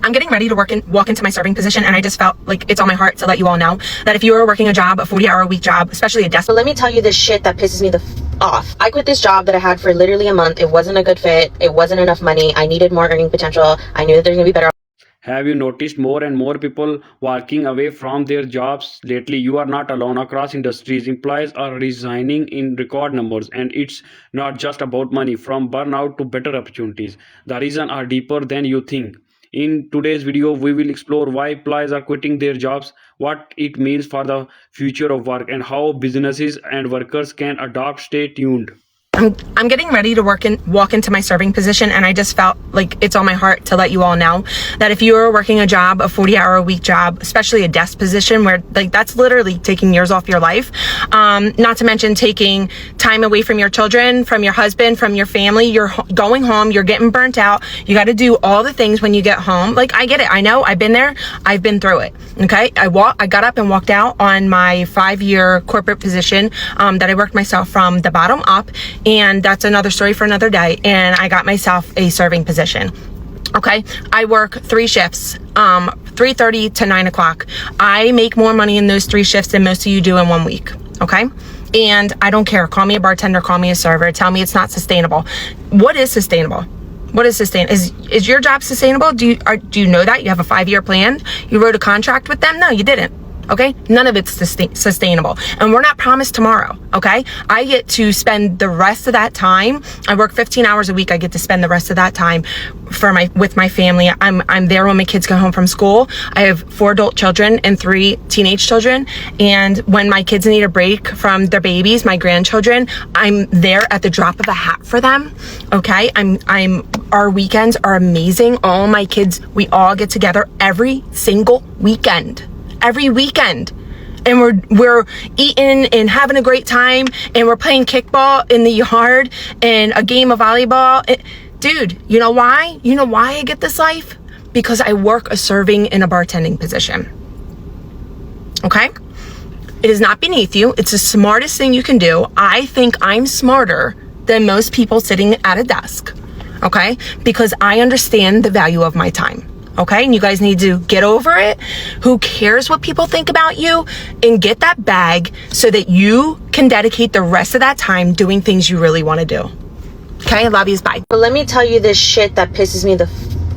I'm getting ready to walk into my serving position, and I just felt like it's on my heart to let you all know that if you are working a job, a 40-hour-a-week job, especially a desk. So let me tell you this shit that pisses me the off. I quit this job that I had for literally a month. It wasn't a good fit. It wasn't enough money. I needed more earning potential. I knew that there's gonna be better. Have you noticed more and more people walking away from their jobs lately? You are not alone. Across industries, employees are resigning in record numbers, and it's not just about money. From burnout to better opportunities, the reasons are deeper than you think. In today's video, we will explore why employees are quitting their jobs, what it means for the future of work, and how businesses and workers can adapt. Stay tuned. I'm getting ready to walk into my serving position, and I just felt like it's on my heart to let you all know that if you are working a job, a 40-hour-a-week job, especially a desk position where like that's literally taking years off your life, not to mention taking time away from your children, from your husband, from your family, you're going home, you're getting burnt out, you got to do all the things when you get home. Like, I get it. I know, I've been there, I've been through it. Okay. I got up and walked out on my 5-year corporate position that I worked myself from the bottom up. And that's another story for another day. And I got myself a serving position. Okay. I work 3 shifts, 3:30 to 9 o'clock. I make more money in those 3 shifts than most of you do in 1 week. Okay. And I don't care. Call me a bartender, call me a server. Tell me it's not sustainable. What is sustainable? What is sustainable? Is your job sustainable? Do you know that? You have a 5-year plan? You wrote a contract with them? No, you didn't. Okay. None of it's sustainable. And we're not promised tomorrow. Okay. I get to spend the rest of that time. I work 15 hours a week. I get to spend the rest of that time with my family. I'm there when my kids come home from school. I have 4 adult children and 3 teenage children. And when my kids need a break from their babies, my grandchildren, I'm there at the drop of a hat for them. Okay. Our weekends are amazing. All my kids, we all get together every single weekend. Every weekend, and we're eating and having a great time, and we're playing kickball in the yard and a game of volleyball. Dude, you know why? You know why I get this life? Because I work a serving in a bartending position. Okay? It is not beneath you. It's the smartest thing you can do. I think I'm smarter than most people sitting at a desk. Okay? Because I understand the value of my time. Okay, and you guys need to get over it. Who cares what people think about you? And get that bag so that you can dedicate the rest of that time doing things you really want to do. Okay, I love you. Bye. But let me tell you this shit that pisses me the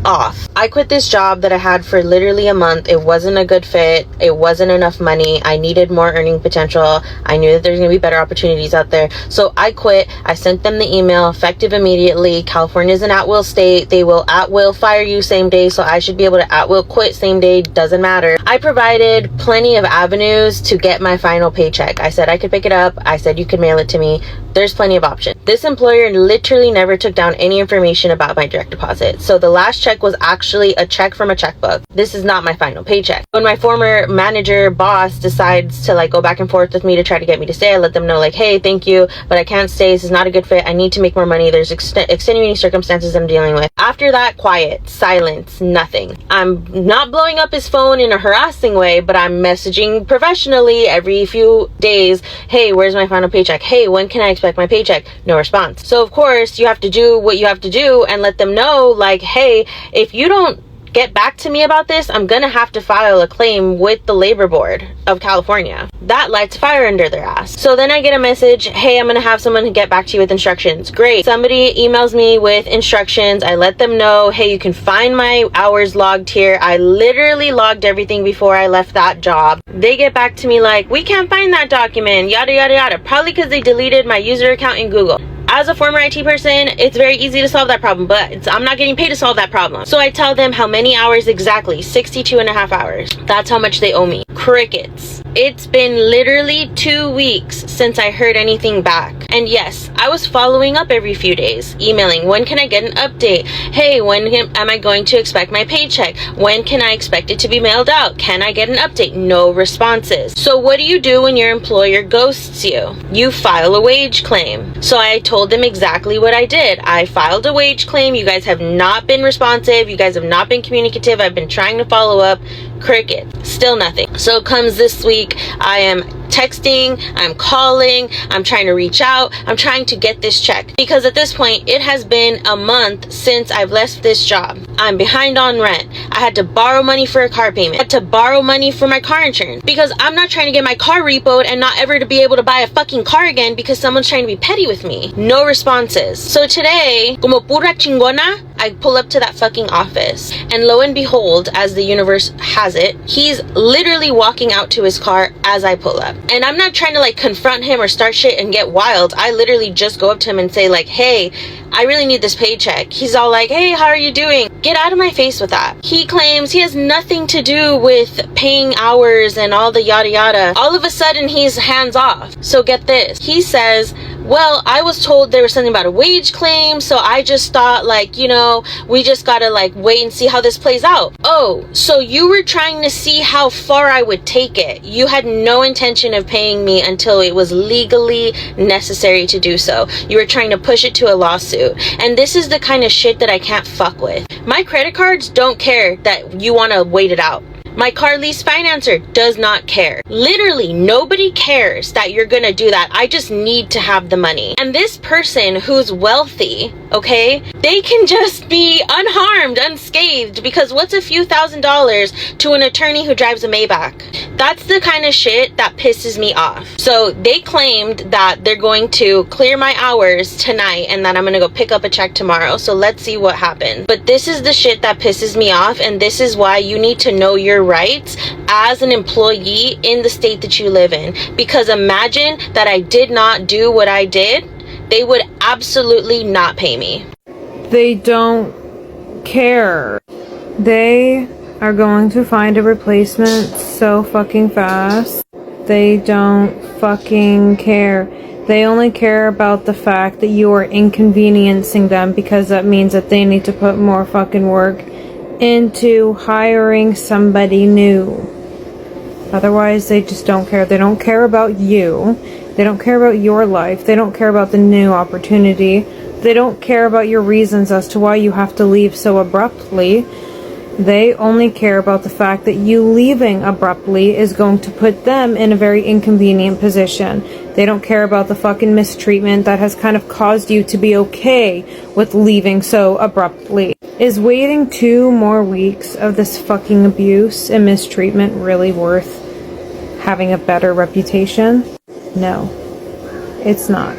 off. I quit this job that I had for literally a month. It wasn't a good fit. It wasn't enough money. I needed more earning potential. I knew that there's going to be better opportunities out there. So I quit. I sent them the email, effective immediately. California is an at-will state. They will at-will fire you same day. So I should be able to at-will quit same day. Doesn't matter. I provided plenty of avenues to get my final paycheck. I said I could pick it up. I said you could mail it to me. There's plenty of options. This employer literally never took down any information about my direct deposit. So the last check was actually a check from a checkbook. This is not my final paycheck. When my former manager boss decides to like go back and forth with me to try to get me to stay, I let them know like, hey, thank you, but I can't stay. This is not a good fit. I need to make more money. There's extenuating circumstances I'm dealing with. After that, quiet, silence, nothing. I'm not blowing up his phone in a harassing way, but I'm messaging professionally every few days. Hey, where's my final paycheck? Hey, when can I expect my paycheck? No response. So of course you have to do what you have to do and let them know like, hey, if you don't get back to me about this, I'm gonna have to file a claim with the Labor Board of California. That lights fire under their ass. So then I get a message, hey, I'm gonna have someone get back to you with instructions. Great. Somebody emails me with instructions. I let them know, hey, you can find my hours logged here. I literally logged everything before I left that job. They get back to me like, we can't find that document, yada, yada, yada. Probably because they deleted my user account in Google. As a former IT person, it's very easy to solve that problem, but I'm not getting paid to solve that problem. So I tell them how many hours exactly, 62.5 hours. That's how much they owe me. Crickets. It's been literally 2 weeks since I heard anything back. And yes, I was following up every few days, emailing, when can I get an update? Hey, when am I going to expect my paycheck? When can I expect it to be mailed out? Can I get an update? No responses. So what do you do when your employer ghosts you? You file a wage claim. So I told them exactly what I did. I filed a wage claim. You guys have not been responsive. You guys have not been communicative. I've been trying to follow up. Cricket. Still nothing. So it comes this week. week. I am texting, I'm calling, I'm trying to reach out, I'm trying to get this check. Because at this point, it has been a month since I've left this job. I'm behind on rent. I had to borrow money for a car payment. I had to borrow money for my car insurance. Because I'm not trying to get my car repoed and not ever to be able to buy a fucking car again because someone's trying to be petty with me. No responses. So today, como pura chingona, I pull up to that fucking office. And lo and behold, as the universe has it, he's literally walking out to his car as I pull up. And I'm not trying to like confront him or start shit and get wild. I literally just go up to him and say like, hey, I really need this paycheck. He's all like, hey, how are you doing? Get out of my face with that. He claims he has nothing to do with paying hours and all the yada yada. All of a sudden he's hands off. So get this. He says, well, I was told there was something about a wage claim, so I just thought like, you know, we just gotta like wait and see how this plays out. Oh, so you were trying to see how far I would take it. You had no intention of paying me until it was legally necessary to do so. You were trying to push it to a lawsuit. And this is the kind of shit that I can't fuck with. My credit cards don't care that you want to wait it out. My car lease financer does not care. Literally, nobody cares that you're gonna do that. I just need to have the money. And this person who's wealthy, okay, they can just be unharmed, unscathed, because what's a few $1,000s to an attorney who drives a Maybach? That's the kind of shit that pisses me off. So they claimed that they're going to clear my hours tonight and that I'm gonna go pick up a check tomorrow. So let's see what happens. But this is the shit that pisses me off, and this is why you need to know your rights as an employee in the state that you live in. Because imagine that I did not do what I did, they would absolutely not pay me. They don't care. They are going to find a replacement so fucking fast. They don't fucking care. They only care about the fact that you are inconveniencing them, because that means that they need to put more fucking work into hiring somebody new. Otherwise, they just don't care. They don't care about you. They don't care about your life. They don't care about the new opportunity. They don't care about your reasons as to why you have to leave so abruptly. They only care about the fact that you leaving abruptly is going to put them in a very inconvenient position. They don't care about the fucking mistreatment that has kind of caused you to be okay with leaving so abruptly. Is waiting 2 more weeks of this fucking abuse and mistreatment really worth having a better reputation? No, it's not.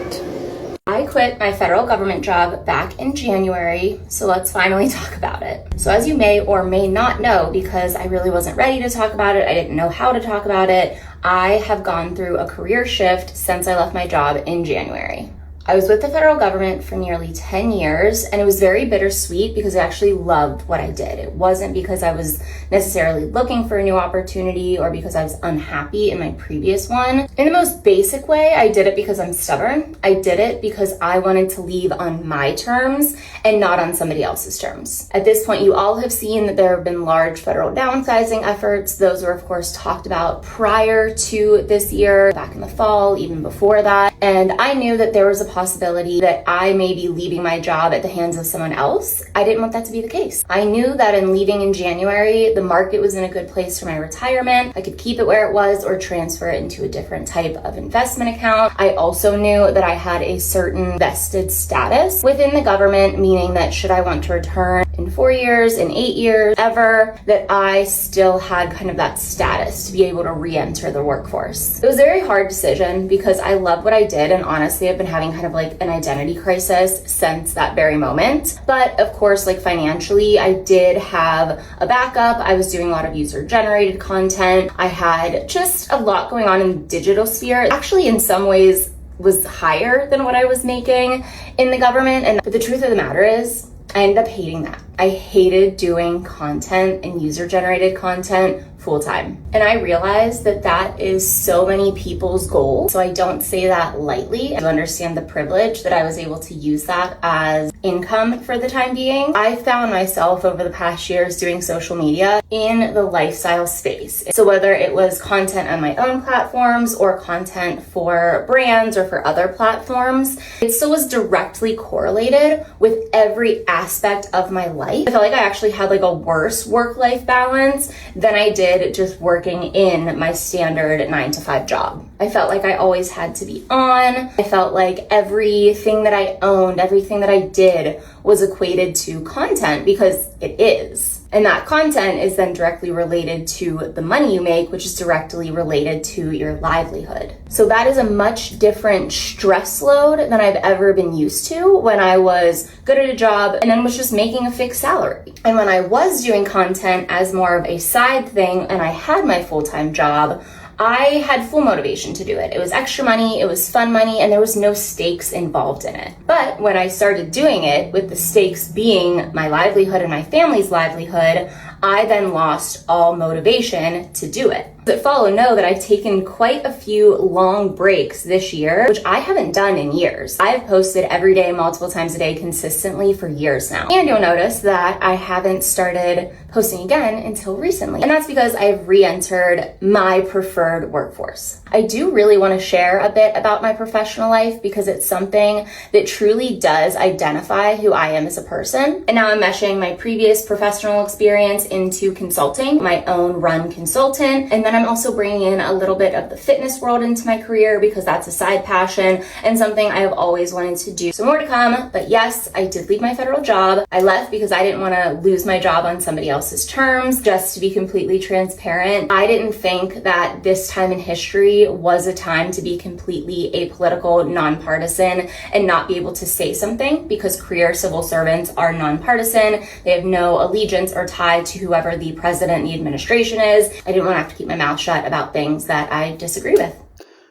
I quit my federal government job back in January, so let's finally talk about it. So as you may or may not know, because I really wasn't ready to talk about it, I didn't know how to talk about it, I have gone through a career shift since I left my job in January. I was with the federal government for nearly 10 years, and it was very bittersweet because I actually loved what I did. It wasn't because I was necessarily looking for a new opportunity or because I was unhappy in my previous one. In the most basic way, I did it because I'm stubborn. I did it because I wanted to leave on my terms and not on somebody else's terms. At this point, you all have seen that there have been large federal downsizing efforts. Those were, of course, talked about prior to this year, back in the fall, even before that. And I knew that there was a possibility that I may be leaving my job at the hands of someone else. I didn't want that to be the case. I knew that in leaving in January, the market was in a good place for my retirement. I could keep it where it was or transfer it into a different type of investment account. I also knew that I had a certain vested status within the government, meaning that should I want to return in 4 years, in 8 years, ever, that I still had kind of that status to be able to re-enter the workforce. It was a very hard decision because I love what I did, and honestly, I've been having kind of like an identity crisis since that very moment. But of course, like financially, I did have a backup. I was doing a lot of user-generated content. I had just a lot going on in the digital sphere. Actually, in some ways, was higher than what I was making in the government. But the truth of the matter is, I ended up hating that. I hated doing content and user-generated content full-time. And I realized that that is so many people's goal. So I don't say that lightly. I understand the privilege that I was able to use that as income for the time being. I found myself over the past years doing social media in the lifestyle space. So whether it was content on my own platforms or content for brands or for other platforms, it still was directly correlated with every aspect of my life life. I felt like I actually had like a worse work-life balance than I did just working in my standard 9-to-5 job. I felt like I always had to be on. I felt like everything that I owned, everything that I did was equated to content, because it is. And that content is then directly related to the money you make, which is directly related to your livelihood. So that is a much different stress load than I've ever been used to when I was good at a job and then was just making a fixed salary. And when I was doing content as more of a side thing and I had my full-time job, I had full motivation to do it. It was extra money, it was fun money, and there was no stakes involved in it. But when I started doing it, with the stakes being my livelihood and my family's livelihood, I then lost all motivation to do it. That follow know that I've taken quite a few long breaks this year, which I haven't done in years. I've posted every day, multiple times a day, consistently for years now. And you'll notice that I haven't started posting again until recently. And that's because I've re-entered my preferred workforce. I do really want to share a bit about my professional life because it's something that truly does identify who I am as a person. And now I'm meshing my previous professional experience into consulting, my own run consultant, and then I'm also bringing in a little bit of the fitness world into my career because that's a side passion and something I have always wanted to do. So more to come, but yes, I did leave my federal job. I left because I didn't want to lose my job on somebody else's terms. Just to be completely transparent, I didn't think that this time in history was a time to be completely apolitical, nonpartisan, and not be able to say something, because career civil servants are nonpartisan. They have no allegiance or tie to whoever the president and the administration is. I didn't want to have to keep my mouth shut about things that I disagree with.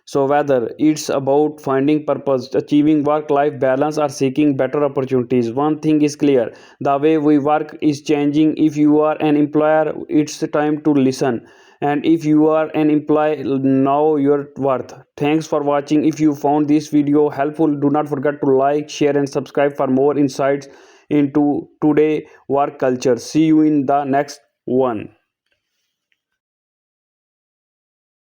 So whether it's about finding purpose, achieving work-life balance, or seeking better opportunities, one thing is clear: the way we work is changing. If you are an employer, it's time to listen. And if you are an employee, know your worth. Thanks for watching. If you found this video helpful, do not forget to like, share, and subscribe for more insights into today work culture. See you in the next one.